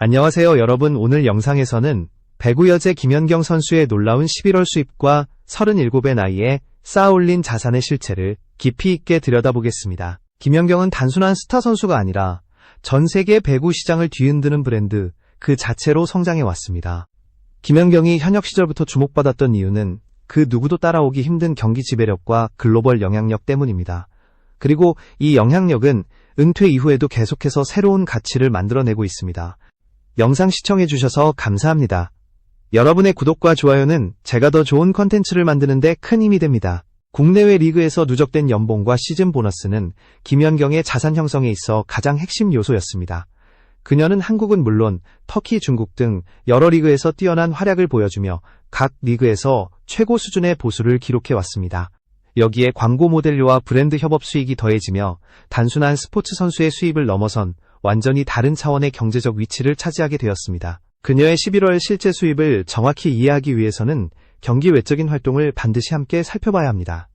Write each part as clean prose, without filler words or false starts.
안녕하세요 여러분. 오늘 영상에서는 배구 여제 김연경 선수의 놀라운 11월 수입과 37의 나이에 쌓아올린 자산의 실체를 깊이 있게 들여다보겠습니다. 김연경은 단순한 스타 선수가 아니라 전 세계 배구 시장을 뒤흔드는 브랜드 그 자체로 성장해왔습니다. 김연경이 현역 시절부터 주목받았던 이유는 그 누구도 따라오기 힘든 경기 지배력과 글로벌 영향력 때문입니다. 그리고 이 영향력은 은퇴 이후에도 계속해서 새로운 가치를 만들어내고 있습니다. 영상 시청해주셔서 감사합니다. 여러분의 구독과 좋아요는 제가 더 좋은 컨텐츠를 만드는 데 큰 힘이 됩니다. 국내외 리그에서 누적된 연봉과 시즌 보너스는 김연경의 자산 형성에 있어 가장 핵심 요소였습니다. 그녀는 한국은 물론 터키, 중국 등 여러 리그에서 뛰어난 활약을 보여주며 각 리그에서 최고 수준의 보수를 기록해왔습니다. 여기에 광고 모델료와 브랜드 협업 수익이 더해지며 단순한 스포츠 선수의 수입을 넘어선 완전히 다른 차원의 경제적 위치를 차지하게 되었습니다. 그녀의 11월 실제 수입을 정확히 이해하기 위해서는 경기 외적인 활동을 반드시 함께 살펴봐야 합니다.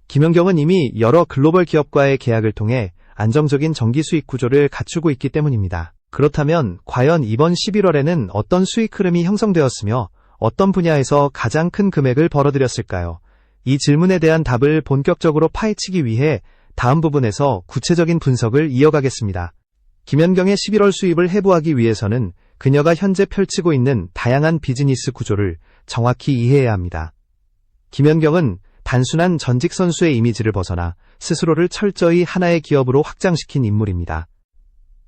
김연경은 이미 여러 글로벌 기업과의 계약을 통해 안정적인 정기 수익 구조를 갖추고 있기 때문입니다. 그렇다면 과연 이번 11월에는 어떤 수익 흐름이 형성되었으며 어떤 분야에서 가장 큰 금액을 벌어들였을까요? 이 질문에 대한 답을 본격적으로 파헤치기 위해 다음 부분에서 구체적인 분석을 이어가겠습니다. 김연경의 11월 수입을 해부하기 위해서는 그녀가 현재 펼치고 있는 다양한 비즈니스 구조를 정확히 이해해야 합니다. 김연경은 단순한 전직 선수의 이미지를 벗어나 스스로를 철저히 하나의 기업으로 확장시킨 인물입니다.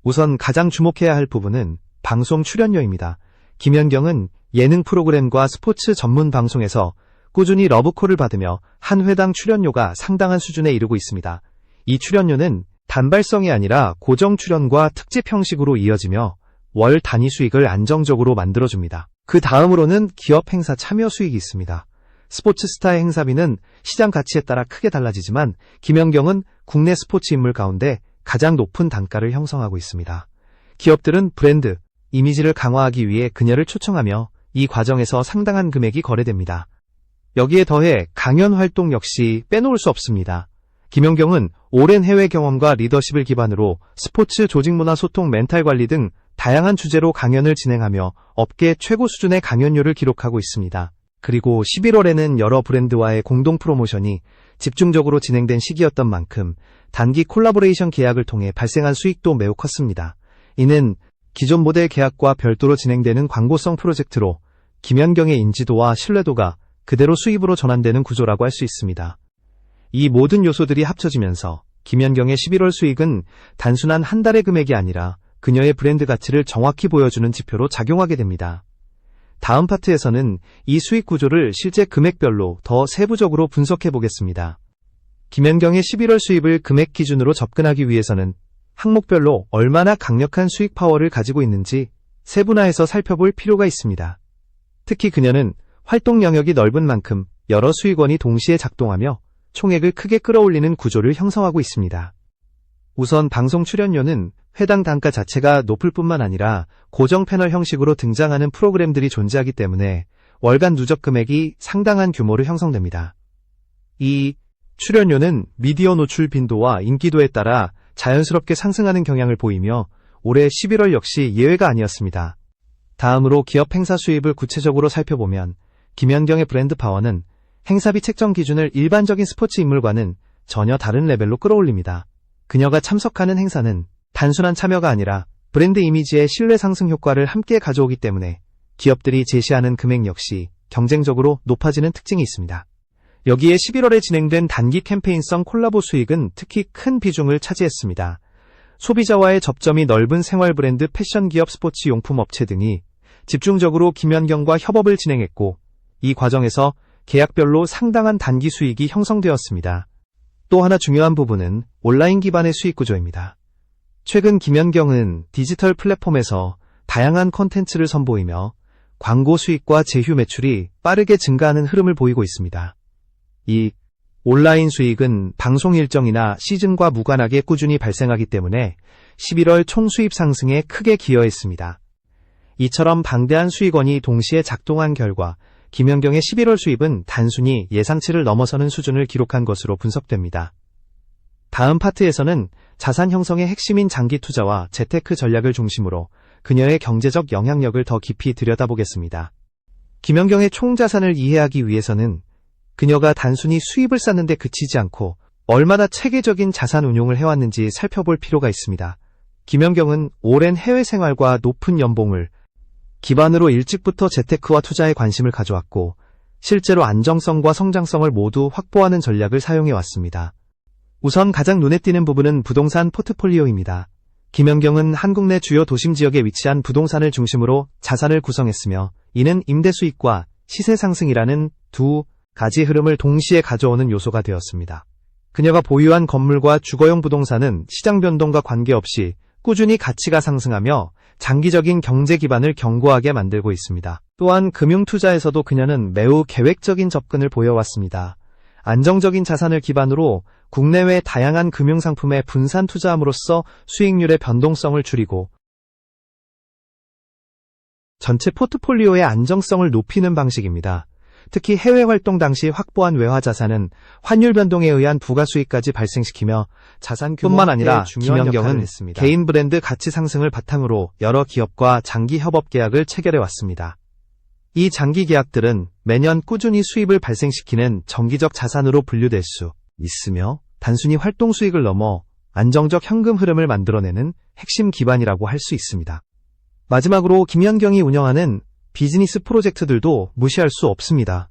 우선 가장 주목해야 할 부분은 방송 출연료입니다. 김연경은 예능 프로그램과 스포츠 전문 방송에서 꾸준히 러브콜을 받으며 한 회당 출연료가 상당한 수준에 이르고 있습니다. 이 출연료는 단발성이 아니라 고정 출연과 특집 형식으로 이어지며 월 단위 수익을 안정적으로 만들어줍니다. 그 다음으로는 기업 행사 참여 수익이 있습니다. 스포츠 스타의 행사비는 시장 가치에 따라 크게 달라지지만 김연경은 국내 스포츠 인물 가운데 가장 높은 단가를 형성하고 있습니다. 기업들은 브랜드, 이미지를 강화하기 위해 그녀를 초청하며 이 과정에서 상당한 금액이 거래됩니다. 여기에 더해 강연 활동 역시 빼놓을 수 없습니다. 김연경은 오랜 해외 경험과 리더십을 기반으로 스포츠 조직문화 소통, 멘탈 관리 등 다양한 주제로 강연을 진행하며 업계 최고 수준의 강연료를 기록하고 있습니다. 그리고 11월에는 여러 브랜드와의 공동 프로모션이 집중적으로 진행된 시기였던 만큼 단기 콜라보레이션 계약을 통해 발생한 수익도 매우 컸습니다. 이는 기존 모델 계약과 별도로 진행되는 광고성 프로젝트로 김연경의 인지도와 신뢰도가 그대로 수입으로 전환되는 구조라고 할 수 있습니다. 이 모든 요소들이 합쳐지면서 김연경의 11월 수익은 단순한 한 달의 금액이 아니라 그녀의 브랜드 가치를 정확히 보여주는 지표로 작용하게 됩니다. 다음 파트에서는 이 수익 구조를 실제 금액별로 더 세부적으로 분석해 보겠습니다. 김연경의 11월 수입을 금액 기준으로 접근하기 위해서는 항목별로 얼마나 강력한 수익 파워를 가지고 있는지 세분화해서 살펴볼 필요가 있습니다. 특히 그녀는 활동 영역이 넓은 만큼 여러 수익원이 동시에 작동하며 총액을 크게 끌어올리는 구조를 형성하고 있습니다. 우선 방송 출연료는 회당 단가 자체가 높을 뿐만 아니라 고정 패널 형식으로 등장하는 프로그램들이 존재하기 때문에 월간 누적 금액이 상당한 규모로 형성됩니다. 이 출연료는 미디어 노출 빈도와 인기도에 따라 자연스럽게 상승하는 경향을 보이며 올해 11월 역시 예외가 아니었습니다. 다음으로 기업 행사 수입을 구체적으로 살펴보면 김연경의 브랜드 파워는 행사비 책정 기준을 일반적인 스포츠 인물과는 전혀 다른 레벨로 끌어올립니다. 그녀가 참석하는 행사는 단순한 참여가 아니라 브랜드 이미지의 신뢰 상승 효과를 함께 가져오기 때문에 기업들이 제시하는 금액 역시 경쟁적으로 높아지는 특징이 있습니다. 여기에 11월에 진행된 단기 캠페인성 콜라보 수익은 특히 큰 비중을 차지했습니다. 소비자와의 접점이 넓은 생활 브랜드, 패션 기업, 스포츠 용품 업체 등이 집중적으로 김연경과 협업을 진행했고 이 과정에서 계약별로 상당한 단기 수익이 형성되었습니다. 또 하나 중요한 부분은 온라인 기반의 수익 구조입니다. 최근 김연경은 디지털 플랫폼에서 다양한 콘텐츠를 선보이며 광고 수익과 제휴 매출이 빠르게 증가하는 흐름을 보이고 있습니다. 이 온라인 수익은 방송 일정이나 시즌과 무관하게 꾸준히 발생하기 때문에 11월 총 수입 상승에 크게 기여했습니다. 이처럼 방대한 수익원이 동시에 작동한 결과 김연경의 11월 수입은 단순히 예상치를 넘어서는 수준을 기록한 것으로 분석됩니다. 다음 파트에서는 자산 형성의 핵심인 장기 투자와 재테크 전략을 중심으로 그녀의 경제적 영향력을 더 깊이 들여다보겠습니다. 김연경의 총자산을 이해하기 위해서는 그녀가 단순히 수입을 쌓는 데 그치지 않고 얼마나 체계적인 자산 운용을 해왔는지 살펴볼 필요가 있습니다. 김연경은 오랜 해외 생활과 높은 연봉을 기반으로 일찍부터 재테크와 투자에 관심을 가져왔고 실제로 안정성과 성장성을 모두 확보하는 전략을 사용해왔습니다. 우선 가장 눈에 띄는 부분은 부동산 포트폴리오입니다. 김연경은 한국 내 주요 도심 지역에 위치한 부동산을 중심으로 자산을 구성했으며 이는 임대 수익과 시세 상승이라는 두 가지 흐름을 동시에 가져오는 요소가 되었습니다. 그녀가 보유한 건물과 주거용 부동산은 시장 변동과 관계없이 꾸준히 가치가 상승하며 장기적인 경제 기반을 견고하게 만들고 있습니다. 또한 금융투자에서도 그녀는 매우 계획적인 접근을 보여왔습니다. 안정적인 자산을 기반으로 국내외 다양한 금융상품에 분산 투자함으로써 수익률의 변동성을 줄이고 전체 포트폴리오의 안정성을 높이는 방식입니다. 특히 해외 활동 당시 확보한 외화 자산은 환율 변동에 의한 부가 수익까지 발생시키며 자산 규모뿐만 아니라 김연경은 개인 브랜드 가치 상승을 바탕으로 여러 기업과 장기 협업 계약을 체결해 왔습니다. 이 장기 계약들은 매년 꾸준히 수입을 발생시키는 정기적 자산으로 분류될 수 있으며 단순히 활동 수익을 넘어 안정적 현금 흐름을 만들어내는 핵심 기반이라고 할 수 있습니다. 마지막으로 김연경이 운영하는 비즈니스 프로젝트들도 무시할 수 없습니다.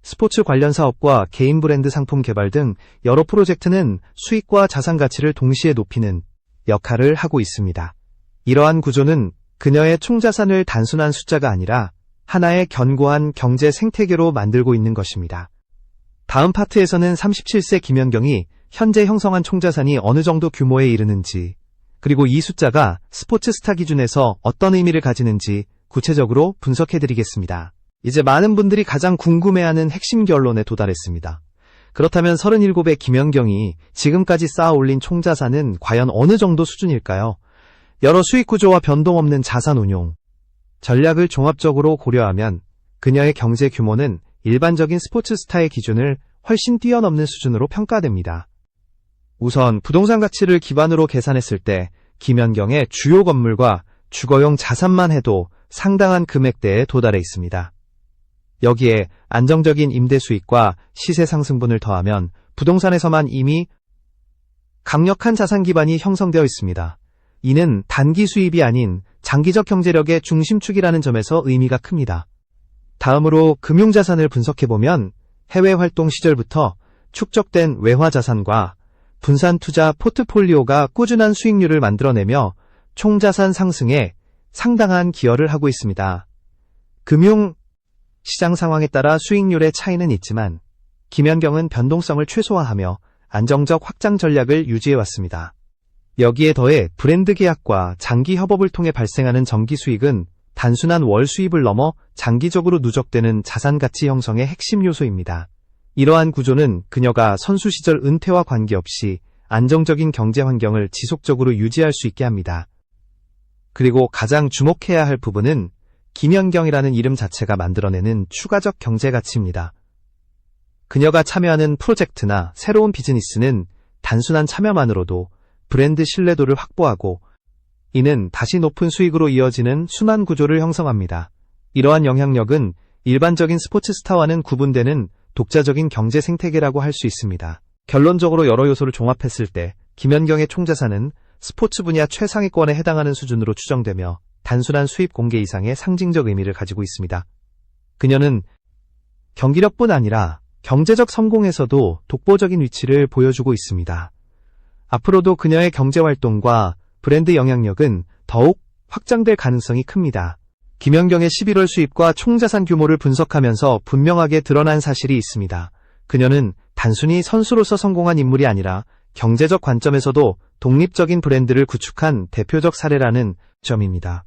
스포츠 관련 사업과 개인 브랜드 상품 개발 등 여러 프로젝트는 수익과 자산 가치를 동시에 높이는 역할을 하고 있습니다. 이러한 구조는 그녀의 총자산을 단순한 숫자가 아니라 하나의 견고한 경제 생태계로 만들고 있는 것입니다. 다음 파트에서는 37세 김연경이 현재 형성한 총자산이 어느 정도 규모에 이르는지, 그리고 이 숫자가 스포츠 스타 기준에서 어떤 의미를 가지는지 구체적으로 분석해드리겠습니다. 이제 많은 분들이 가장 궁금해하는 핵심 결론에 도달했습니다. 그렇다면 37의 김연경이 지금까지 쌓아 올린 총자산은 과연 어느 정도 수준일까요? 여러 수익 구조와 변동 없는 자산 운용 전략을 종합적으로 고려하면 그녀의 경제 규모는 일반적인 스포츠 스타의 기준을 훨씬 뛰어넘는 수준으로 평가됩니다. 우선 부동산 가치를 기반으로 계산했을 때 김연경의 주요 건물과 주거용 자산만 해도 상당한 금액대에 도달해 있습니다. 여기에 안정적인 임대 수익과 시세 상승분을 더하면 부동산에서만 이미 강력한 자산 기반이 형성되어 있습니다. 이는 단기 수입이 아닌 장기적 경제력의 중심축이라는 점에서 의미가 큽니다. 다음으로 금융자산을 분석해보면 해외 활동 시절부터 축적된 외화 자산과 분산 투자 포트폴리오가 꾸준한 수익률을 만들어내며 총자산 상승에 상당한 기여를 하고 있습니다. 금융 시장 상황에 따라 수익률의 차이는 있지만 김연경은 변동성을 최소화하며 안정적 확장 전략을 유지해왔습니다. 여기에 더해 브랜드 계약과 장기 협업을 통해 발생하는 정기 수익은 단순한 월 수입을 넘어 장기적으로 누적되는 자산 가치 형성의 핵심 요소입니다. 이러한 구조는 그녀가 선수 시절 은퇴와 관계없이 안정적인 경제 환경을 지속적으로 유지할 수 있게 합니다. 그리고 가장 주목해야 할 부분은 김연경이라는 이름 자체가 만들어내는 추가적 경제 가치입니다. 그녀가 참여하는 프로젝트나 새로운 비즈니스는 단순한 참여만으로도 브랜드 신뢰도를 확보하고 이는 다시 높은 수익으로 이어지는 순환 구조를 형성합니다. 이러한 영향력은 일반적인 스포츠 스타와는 구분되는 독자적인 경제 생태계라고 할 수 있습니다. 결론적으로 여러 요소를 종합했을 때 김연경의 총자산은 스포츠 분야 최상위권에 해당하는 수준으로 추정되며 단순한 수입 공개 이상의 상징적 의미를 가지고 있습니다. 그녀는 경기력뿐 아니라 경제적 성공에서도 독보적인 위치를 보여주고 있습니다. 앞으로도 그녀의 경제활동과 브랜드 영향력은 더욱 확장될 가능성이 큽니다. 김연경의 11월 수입과 총자산 규모를 분석하면서 분명하게 드러난 사실이 있습니다. 그녀는 단순히 선수로서 성공한 인물이 아니라 경제적 관점에서도 독립적인 브랜드를 구축한 대표적 사례라는 점입니다.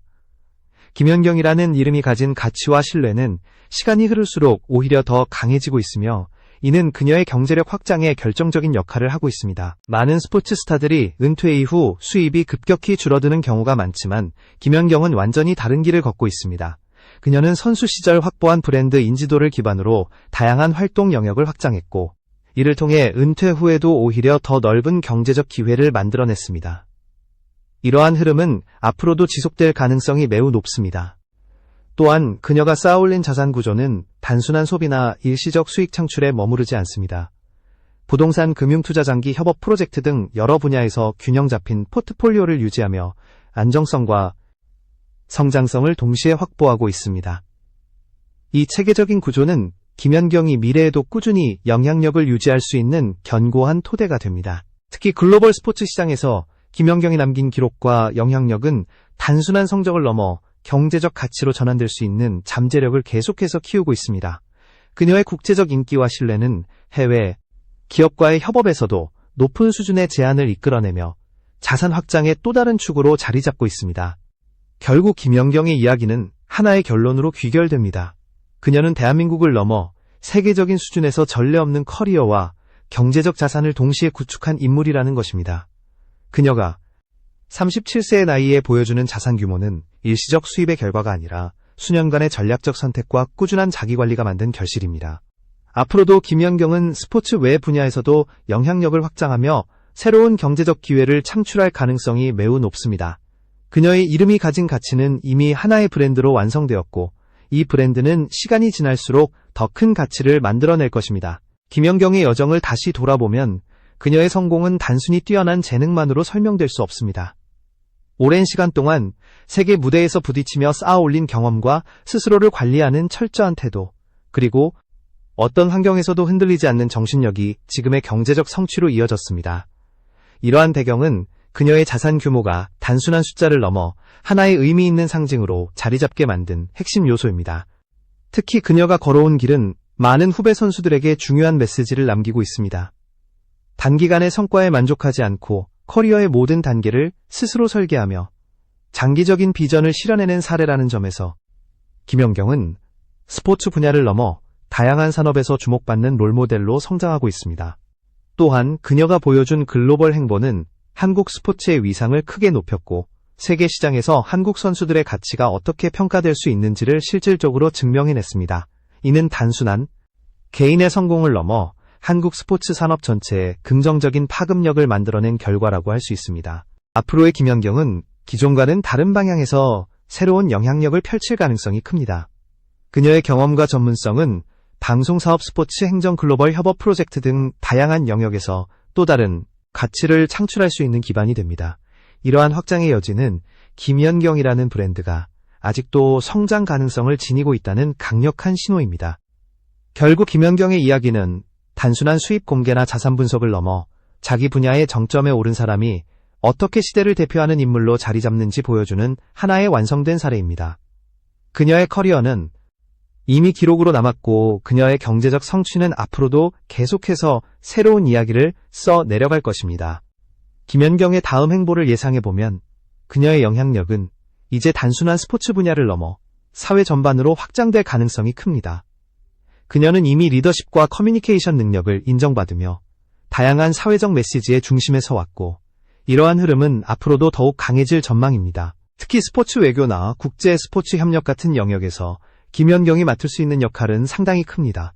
김연경이라는 이름이 가진 가치와 신뢰는 시간이 흐를수록 오히려 더 강해지고 있으며 이는 그녀의 경제력 확장에 결정적인 역할을 하고 있습니다. 많은 스포츠 스타들이 은퇴 이후 수입이 급격히 줄어드는 경우가 많지만 김연경은 완전히 다른 길을 걷고 있습니다. 그녀는 선수 시절 확보한 브랜드 인지도를 기반으로 다양한 활동 영역을 확장했고 이를 통해 은퇴 후에도 오히려 더 넓은 경제적 기회를 만들어냈습니다. 이러한 흐름은 앞으로도 지속될 가능성이 매우 높습니다. 또한 그녀가 쌓아올린 자산 구조는 단순한 소비나 일시적 수익 창출에 머무르지 않습니다. 부동산 금융투자 장기 협업 프로젝트 등 여러 분야에서 균형 잡힌 포트폴리오를 유지하며 안정성과 성장성을 동시에 확보하고 있습니다. 이 체계적인 구조는 김연경이 미래에도 꾸준히 영향력을 유지할 수 있는 견고한 토대가 됩니다. 특히 글로벌 스포츠 시장에서 김연경이 남긴 기록과 영향력은 단순한 성적을 넘어 경제적 가치로 전환될 수 있는 잠재력을 계속해서 키우고 있습니다. 그녀의 국제적 인기와 신뢰는 해외 기업과의 협업에서도 높은 수준의 제안을 이끌어내며 자산 확장의 또 다른 축으로 자리 잡고 있습니다. 결국 김연경의 이야기는 하나의 결론으로 귀결됩니다. 그녀는 대한민국을 넘어 세계적인 수준에서 전례 없는 커리어와 경제적 자산을 동시에 구축한 인물이라는 것입니다. 그녀가 37세의 나이에 보여주는 자산 규모는 일시적 수입의 결과가 아니라 수년간의 전략적 선택과 꾸준한 자기관리가 만든 결실입니다. 앞으로도 김연경은 스포츠 외 분야에서도 영향력을 확장하며 새로운 경제적 기회를 창출할 가능성이 매우 높습니다. 그녀의 이름이 가진 가치는 이미 하나의 브랜드로 완성되었고, 이 브랜드는 시간이 지날수록 더 큰 가치를 만들어낼 것입니다. 김연경의 여정을 다시 돌아보면 그녀의 성공은 단순히 뛰어난 재능만으로 설명될 수 없습니다. 오랜 시간 동안 세계 무대에서 부딪히며 쌓아올린 경험과 스스로를 관리하는 철저한 태도, 그리고 어떤 환경에서도 흔들리지 않는 정신력이 지금의 경제적 성취로 이어졌습니다. 이러한 배경은 그녀의 자산 규모가 단순한 숫자를 넘어 하나의 의미 있는 상징으로 자리 잡게 만든 핵심 요소입니다. 특히 그녀가 걸어온 길은 많은 후배 선수들에게 중요한 메시지를 남기고 있습니다. 단기간의 성과에 만족하지 않고 커리어의 모든 단계를 스스로 설계하며 장기적인 비전을 실현해낸 사례라는 점에서 김연경은 스포츠 분야를 넘어 다양한 산업에서 주목받는 롤모델로 성장하고 있습니다. 또한 그녀가 보여준 글로벌 행보는 한국 스포츠의 위상을 크게 높였고, 세계 시장에서 한국 선수들의 가치가 어떻게 평가될 수 있는지를 실질적으로 증명해냈습니다. 이는 단순한 개인의 성공을 넘어 한국 스포츠 산업 전체에 긍정적인 파급력을 만들어낸 결과라고 할 수 있습니다. 앞으로의 김연경은 기존과는 다른 방향에서 새로운 영향력을 펼칠 가능성이 큽니다. 그녀의 경험과 전문성은 방송사업, 스포츠, 행정, 글로벌 협업 프로젝트 등 다양한 영역에서 또 다른 가치를 창출할 수 있는 기반이 됩니다. 이러한 확장의 여지는 김연경이라는 브랜드가 아직도 성장 가능성을 지니고 있다는 강력한 신호입니다. 결국 김연경의 이야기는 단순한 수입 공개나 자산 분석을 넘어 자기 분야의 정점에 오른 사람이 어떻게 시대를 대표하는 인물로 자리 잡는지 보여주는 하나의 완성된 사례입니다. 그녀의 커리어는 이미 기록으로 남았고, 그녀의 경제적 성취는 앞으로도 계속해서 새로운 이야기를 써 내려갈 것입니다. 김연경의 다음 행보를 예상해보면 그녀의 영향력은 이제 단순한 스포츠 분야를 넘어 사회 전반으로 확장될 가능성이 큽니다. 그녀는 이미 리더십과 커뮤니케이션 능력을 인정받으며 다양한 사회적 메시지의 중심에 서왔고, 이러한 흐름은 앞으로도 더욱 강해질 전망입니다. 특히 스포츠 외교나 국제 스포츠 협력 같은 영역에서 김연경이 맡을 수 있는 역할은 상당히 큽니다.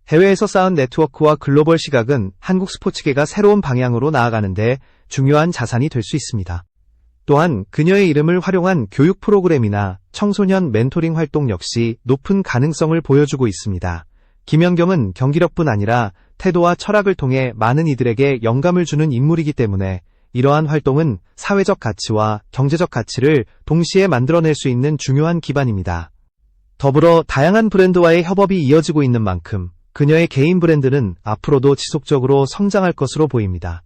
해외에서 쌓은 네트워크와 글로벌 시각은 한국 스포츠계가 새로운 방향으로 나아가는데 중요한 자산이 될 수 있습니다. 또한 그녀의 이름을 활용한 교육 프로그램이나 청소년 멘토링 활동 역시 높은 가능성을 보여주고 있습니다. 김연경은 경기력뿐 아니라 태도와 철학을 통해 많은 이들에게 영감을 주는 인물이기 때문에 이러한 활동은 사회적 가치와 경제적 가치를 동시에 만들어낼 수 있는 중요한 기반입니다. 더불어 다양한 브랜드와의 협업이 이어지고 있는 만큼 그녀의 개인 브랜드는 앞으로도 지속적으로 성장할 것으로 보입니다.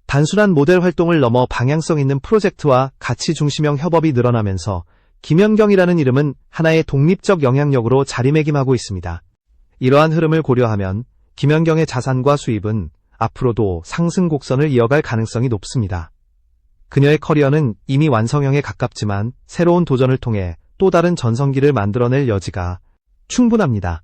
단순한 모델 활동을 넘어 방향성 있는 프로젝트와 가치 중심형 협업이 늘어나면서 김연경이라는 이름은 하나의 독립적 영향력으로 자리매김하고 있습니다. 이러한 흐름을 고려하면 김연경의 자산과 수입은 앞으로도 상승 곡선을 이어갈 가능성이 높습니다. 그녀의 커리어는 이미 완성형에 가깝지만 새로운 도전을 통해 또 다른 전성기를 만들어낼 여지가 충분합니다.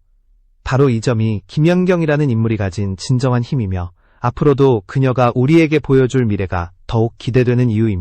바로 이 점이 김연경이라는 인물이 가진 진정한 힘이며 앞으로도 그녀가 우리에게 보여줄 미래가 더욱 기대되는 이유입니다.